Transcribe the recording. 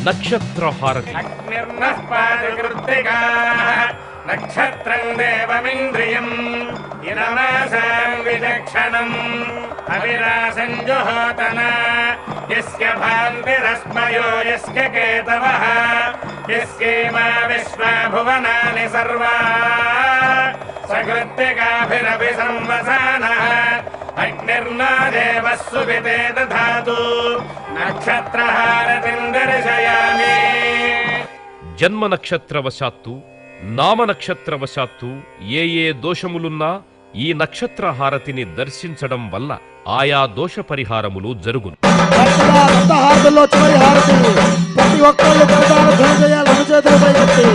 నక్షత్రహారతి. నక్షత్రం దేవమింద్రియం ఇనమాసాం విచక్షణం అవిరాసం జుహోతన యస్య భాంతిరస్మయో యస్య కేతవః యస్యేమా విశ్వా భువనాని సర్వా సకృత్తికాభిరపి సంవసానః అగ్నిర్నో దేవः సువితే దధాతు నక్షత్రహారతిం దర్శయామి. జన్మ నక్షత్రవశాత్తు నామ నక్షత్రవశాత్తు ఏ దోషములున్నా ఈ నక్షత్రహారతిని దర్శించడం వల్ల ఆయా దోష పరిహారములు జరుగును. చివరి హారతిలో చివరి హారతి ప్రతి ఒక్కళ్ళు చేతులు పైకెత్తి